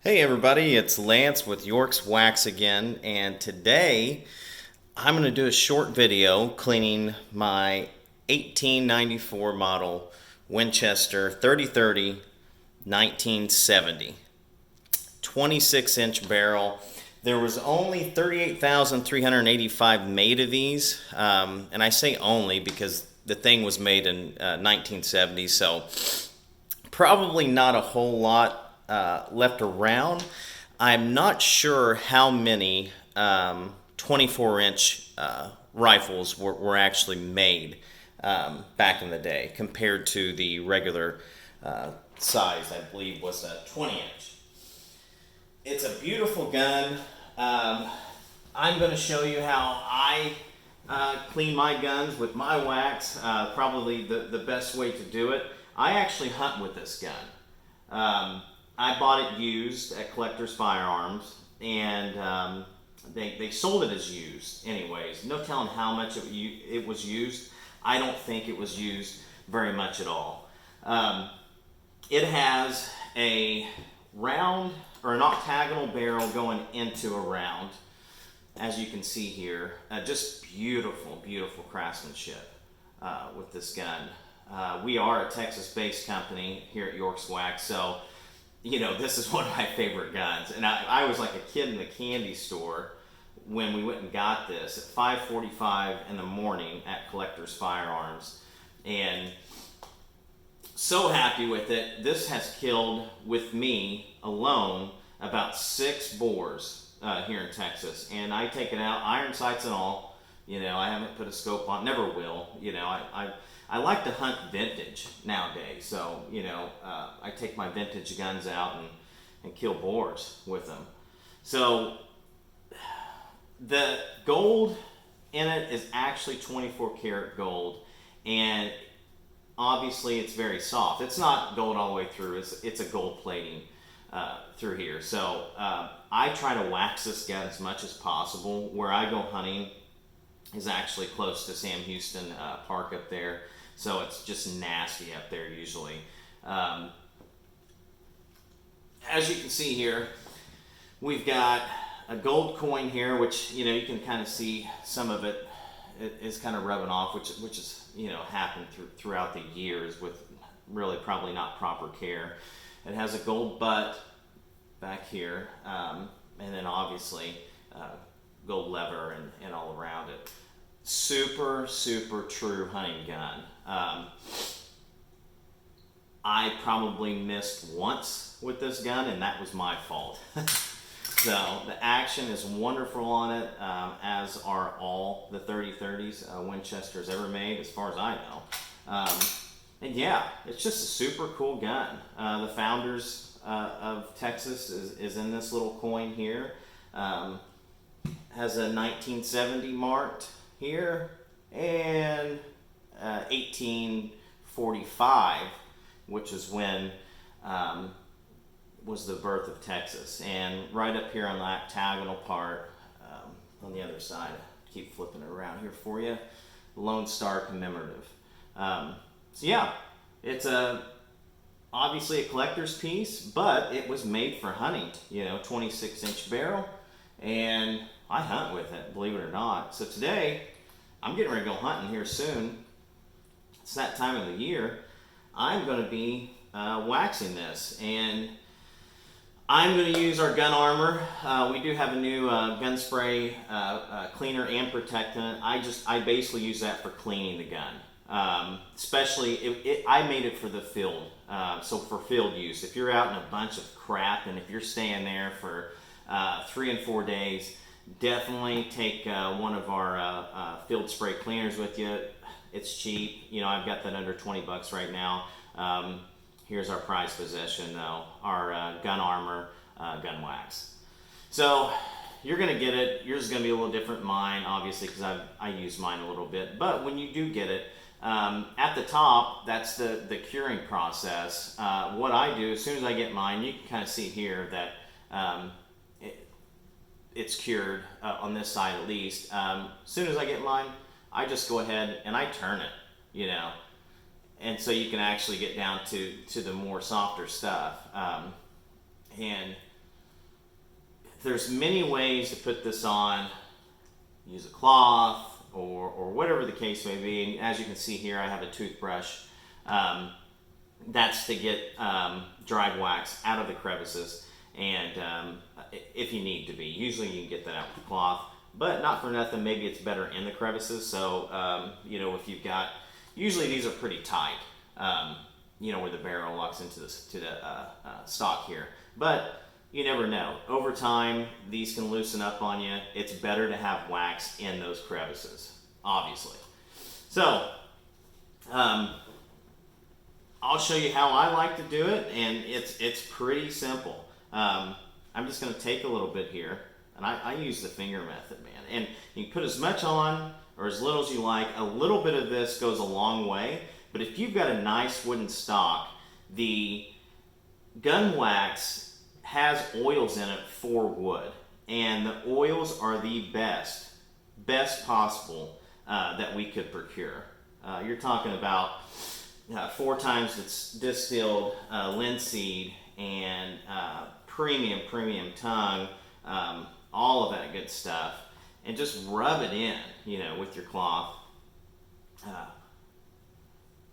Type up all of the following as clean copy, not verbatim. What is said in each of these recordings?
Hey everybody, it's Lance with York's Wax again, and today I'm going to do a short video cleaning my 1894 model Winchester 3030 1970 26-inch barrel. There was only 38,385 made of these, and I say only because the thing was made in 1970, so probably not a whole lot left around. I'm not sure how many 24-inch rifles were actually made back in the day compared to the regular size, I believe was a 20-inch. It's a beautiful gun. I'm going to show you how I clean my guns with my wax, probably the best way to do it. I actually hunt with this gun. I bought it used at Collector's Firearms, and they sold it as used anyways. No telling how much it was used. I don't think it was used very much at all. It has a round or an octagonal barrel going into a round, as you can see here. Just beautiful, beautiful craftsmanship with this gun. We are a Texas-based company here at York's Wax, so you know, this is one of my favorite guns. And I was like a kid in the candy store when we went and got this at 5:45 in the morning at Collector's Firearms. And so happy with it. This has killed, with me alone, about 6 boars here in Texas. And I take it out, iron sights and all. You know, I haven't put a scope on, never will. You know, I like to hunt vintage nowadays, so you know I take my vintage guns out and kill boars with them. So the gold in it is actually 24 karat gold, and obviously it's very soft. It's not gold all the way through. It's a gold plating through here. So I try to wax this gun as much as possible. Where I go hunting is actually close to Sam Houston Park up there. So it's just nasty up there usually. As you can see here, we've got a gold coin here, which you know you can kind of see some of it is kind of rubbing off, which is you know happened throughout the years with really probably not proper care. It has a gold butt back here, and then obviously gold lever and all around it. Super, super true hunting gun. I probably missed once with this gun, and that was my fault. So the action is wonderful on it, as are all the 3030s Winchester's ever made, as far as I know. And yeah, it's just a super cool gun. The founders of Texas is in this little coin here. Has a 1970 marked here, and 1845, which is when was the birth of Texas. And right up here on the octagonal part, on the other side, keep flipping it around here for you, Lonestar commemorative. So yeah, it's obviously a collector's piece, but it was made for hunting. You know, 26-inch barrel, and I hunt with it, believe it or not. So today, I'm getting ready to go hunting here soon. It's that time of the year. I'm going to be waxing this, and I'm going to use our gun armor. We do have a new gun spray cleaner and protectant. I basically use that for cleaning the gun. Especially, I made it for the field, so for field use. If you're out in a bunch of crap, and if you're staying there for 3 and 4 days, definitely take one of our field spray cleaners with you. It's cheap. You know, I've got that under 20 bucks right now. Here's our prized possession though, our gun armor, gun wax. So you're gonna get it. Yours is gonna be a little different than mine, obviously, because I use mine a little bit. But when you do get it, at the top, that's the curing process. What I do, as soon as I get mine, you can kind of see here that it's cured on this side at least. As soon as I get mine, I just go ahead and I turn it, you know. And so you can actually get down to the more softer stuff. And there's many ways to put this on. Use a cloth or whatever the case may be. And as you can see here, I have a toothbrush. That's to get dried wax out of the crevices, and if you need to be. Usually you can get that out with a cloth, but not for nothing, maybe it's better in the crevices. So, you know, if you've got, usually these are pretty tight, you know, where the barrel locks into the stock here. But you never know. Over time, these can loosen up on you. It's better to have wax in those crevices, obviously. So, I'll show you how I like to do it, and it's pretty simple. I'm just going to take a little bit here, and I use the finger method, man. And you can put as much on or as little as you like. A little bit of this goes a long way, but if you've got a nice wooden stock, the gun wax has oils in it for wood, and the oils are the best possible that we could procure. You're talking about 4 times it's distilled linseed and premium tongue, all of that good stuff, and just rub it in, you know, with your cloth.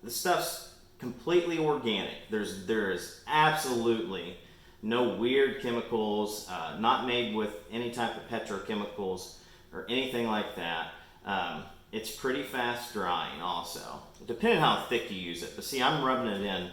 The stuff's completely organic. There's absolutely no weird chemicals, not made with any type of petrochemicals or anything like that. It's pretty fast drying also, depending on how thick you use it. But see, I'm rubbing it in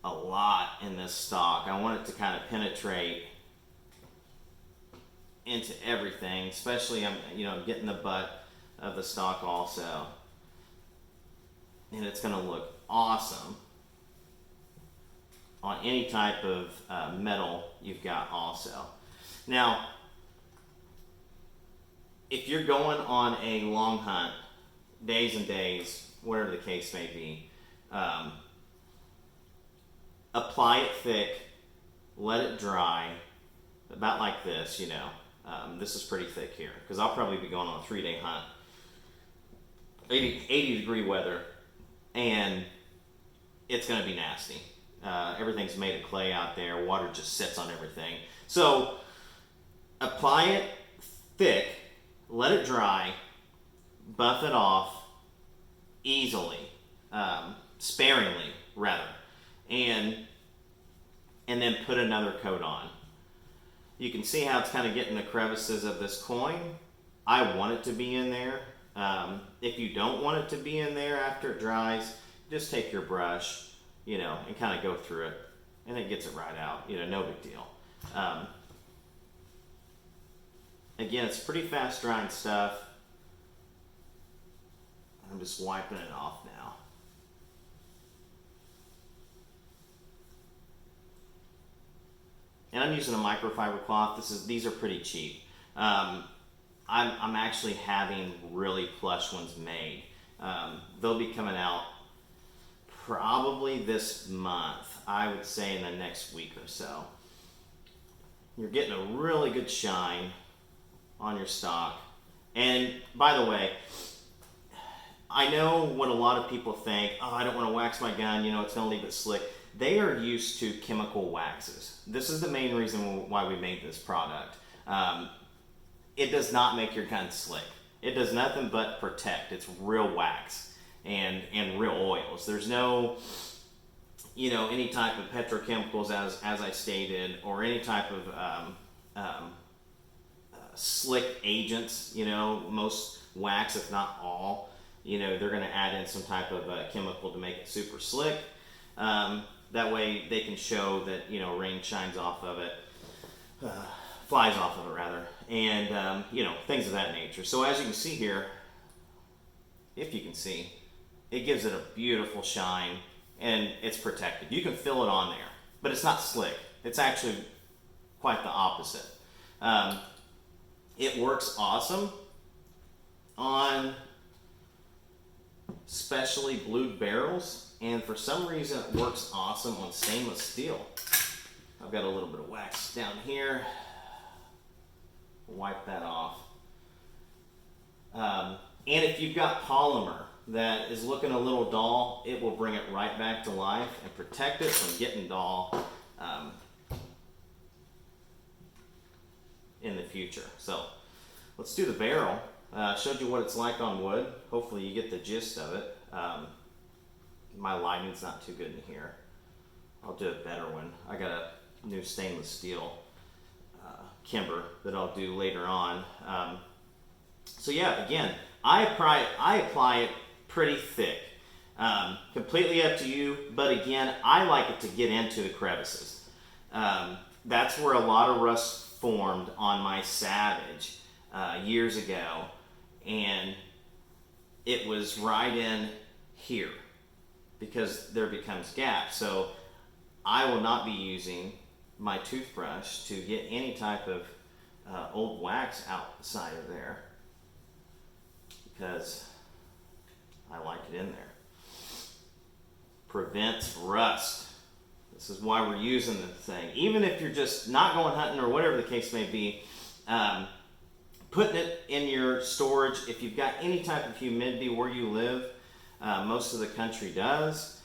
a lot in this stock. I want it to kind of penetrate into everything, especially I'm, you know, getting the butt of the stock also. And it's going to look awesome on any type of metal you've got also. Now, if you're going on a long hunt, days and days, whatever the case may be, apply it thick, let it dry, about like this, you know. This is pretty thick here, because I'll probably be going on a 3-day hunt. 80 degree weather, and it's going to be nasty. Everything's made of clay out there. Water just sits on everything. So apply it thick, let it dry, buff it off easily, sparingly rather, and then put another coat on. You can see how it's kind of getting the crevices of this coin. I want it to be in there. If you don't want it to be in there after it dries, just take your brush, you know, and kind of go through it, and it gets it right out. You know, no big deal. Again, it's pretty fast drying stuff. I'm just wiping it off now. And I'm using a microfiber cloth. These are pretty cheap. I'm actually having really plush ones made. They'll be coming out probably this month. I would say in the next week or so. You're getting a really good shine on your stock. And by the way, I know what a lot of people think, oh, I don't want to wax my gun, you know, it's going to leave it slick. They are used to chemical waxes. This is the main reason why we made this product. It does not make your gun slick. It does nothing but protect. It's real wax and real oils. There's no, you know, any type of petrochemicals as I stated, or any type of slick agents. You know, most wax, if not all, you know, they're going to add in some type of chemical to make it super slick. That way they can show that, you know, rain shines off of it, flies off of it rather, and you know, things of that nature. So as you can see here, if you can see, it gives it a beautiful shine, and it's protected. You can fill it on there, but it's not slick. It's actually quite the opposite. It works awesome on specially blued barrels, and for some reason it works awesome on stainless steel. I've got a little bit of wax down here. Wipe that off. And if you've got polymer that is looking a little dull, it will bring it right back to life and protect it from getting dull future. So let's do the barrel. Showed you what it's like on wood. Hopefully you get the gist of it. My lighting's not too good in here. I'll do a better one. I got a new stainless steel kimber that I'll do later on. So yeah, again, I apply it pretty thick. Completely up to you, but again, I like it to get into the crevices. That's where a lot of rust formed on my Savage years ago, and it was right in here because there becomes gaps. So I will not be using my toothbrush to get any type of old wax outside of there because I like it in there. Prevents rust. This is why we're using the thing. Even if you're just not going hunting or whatever the case may be, putting it in your storage, if you've got any type of humidity where you live, most of the country does,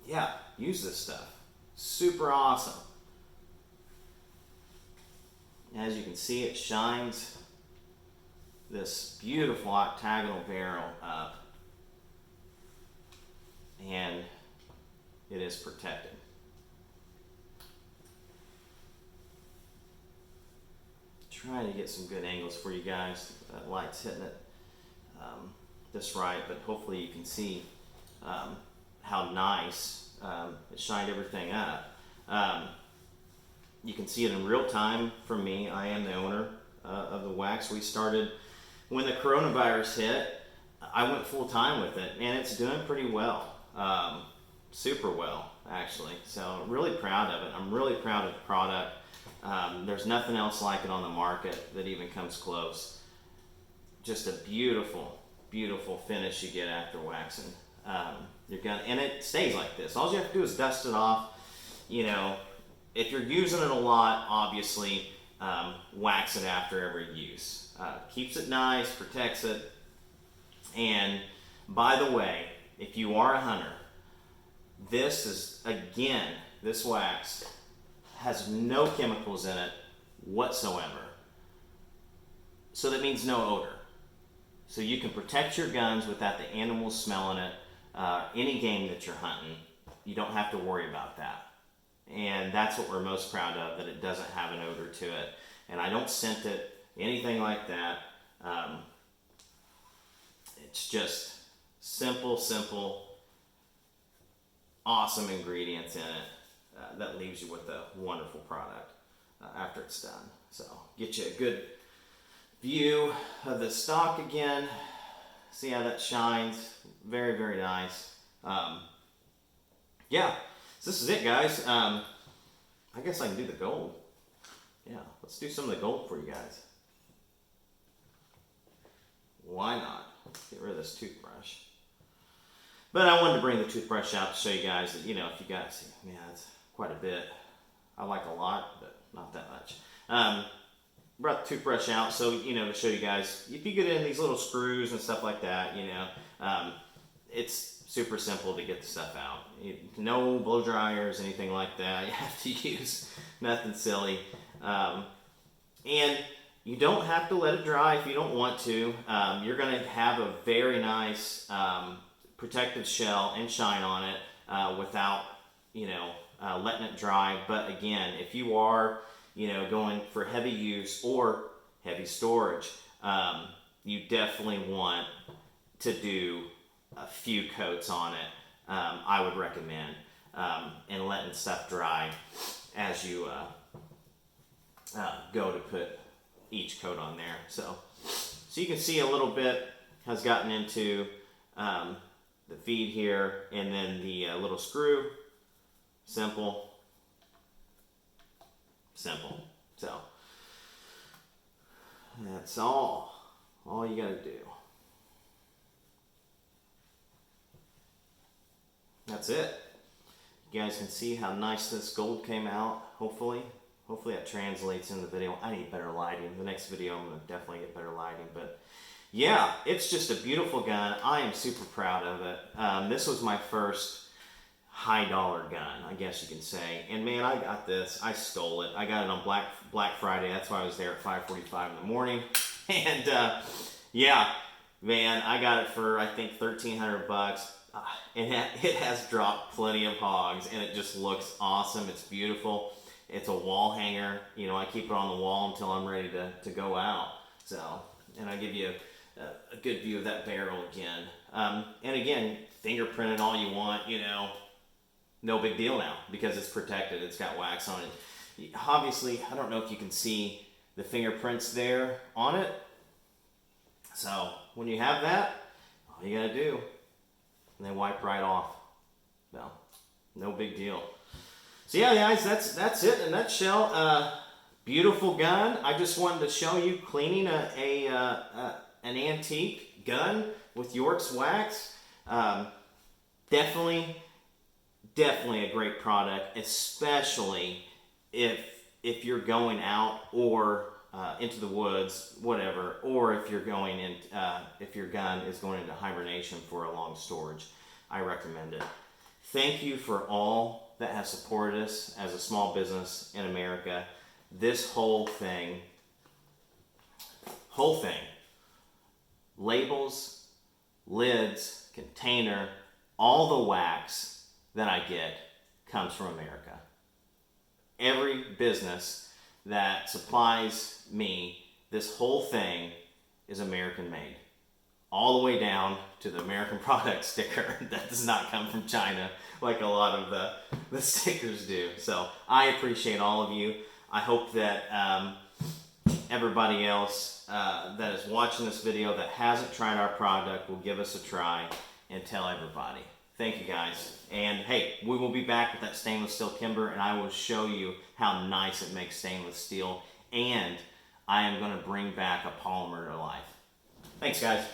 yeah, use this stuff. Super awesome. As you can see, it shines this beautiful octagonal barrel up, and it is protected. Trying to get some good angles for you guys. That light's hitting it just right, but hopefully you can see how nice it shined everything up. You can see it in real time from me. I am the owner of the wax. We started when the coronavirus hit. I went full time with it, and it's doing pretty well. Super well, actually. So I'm really proud of it. I'm really proud of the product. There's nothing else like it on the market that even comes close. Just a beautiful, beautiful finish you get after waxing. You're gonna, and it stays like this. All you have to do is dust it off. You know, if you're using it a lot, obviously, wax it after every use. Keeps it nice, protects it. And by the way, if you are a hunter, this is, again, this wax has no chemicals in it whatsoever. So that means no odor. So you can protect your guns without the animals smelling it. Any game that you're hunting, you don't have to worry about that. And that's what we're most proud of, that it doesn't have an odor to it. And I don't scent it, anything like that. It's just simple, awesome ingredients in it that leaves you with a wonderful product after it's done. So get you a good view of the stock again. See how that shines. Very, very nice. Yeah, so this is it, guys. I guess I can do the gold. Yeah, let's do some of the gold for you guys. Why not? Get rid of this toothbrush. But I wanted to bring the toothbrush out to show you guys that, you know, if you guys, yeah, it's quite a bit. I like a lot, but not that much. Brought the toothbrush out, so, you know, to show you guys, if you get in these little screws and stuff like that, you know, it's super simple to get the stuff out. No blow dryers, anything like that. You have to use nothing silly. And you don't have to let it dry if you don't want to. You're going to have a very nice protective shell and shine on it without, you know, letting it dry. But again, if you are, you know, going for heavy use or heavy storage, you definitely want to do a few coats on it. I would recommend, and letting stuff dry as you go to put each coat on there. So you can see a little bit has gotten into the feed here, and then the little screw. Simple. So that's all you got to do. That's it. You guys can see how nice this gold came out. Hopefully that translates in the video. I need better lighting. The next video I'm going to definitely get better lighting. But yeah, it's just a beautiful gun. I am super proud of it. This was my first high dollar gun, I guess you can say. And man, I got this. I stole it. I got it on Black Friday. That's why I was there at 5:45 in the morning. And yeah, man, I got it for I think $1,300. And it has dropped plenty of hogs, and it just looks awesome. It's beautiful. It's a wall hanger. You know, I keep it on the wall until I'm ready to go out. So, and I give you a good view of that barrel again. And again, fingerprint it all you want, you know, no big deal now because it's protected. It's got wax on it. Obviously, I don't know if you can see the fingerprints there on it. So when you have that, all you gotta do, and they wipe right off. Well, no big deal. So yeah, guys, that's it in a nutshell. Beautiful gun. I just wanted to show you cleaning an antique gun with York's wax. Definitely a great product, especially if you're going out or into the woods, whatever, or if you're going in, if your gun is going into hibernation for a long storage. I recommend it. Thank you for all that have supported us as a small business in America. This whole thing, labels, lids, container, all the wax that I get comes from America. Every business that supplies me this whole thing is American made. All the way down to the American product sticker that does not come from China like a lot of the stickers do. So I appreciate all of you. I hope that everybody else that is watching this video that hasn't tried our product will give us a try and tell everybody. Thank you guys. And hey, we will be back with that stainless steel timber, and I will show you how nice it makes stainless steel. And I am going to bring back a polymer to life. Thanks, guys.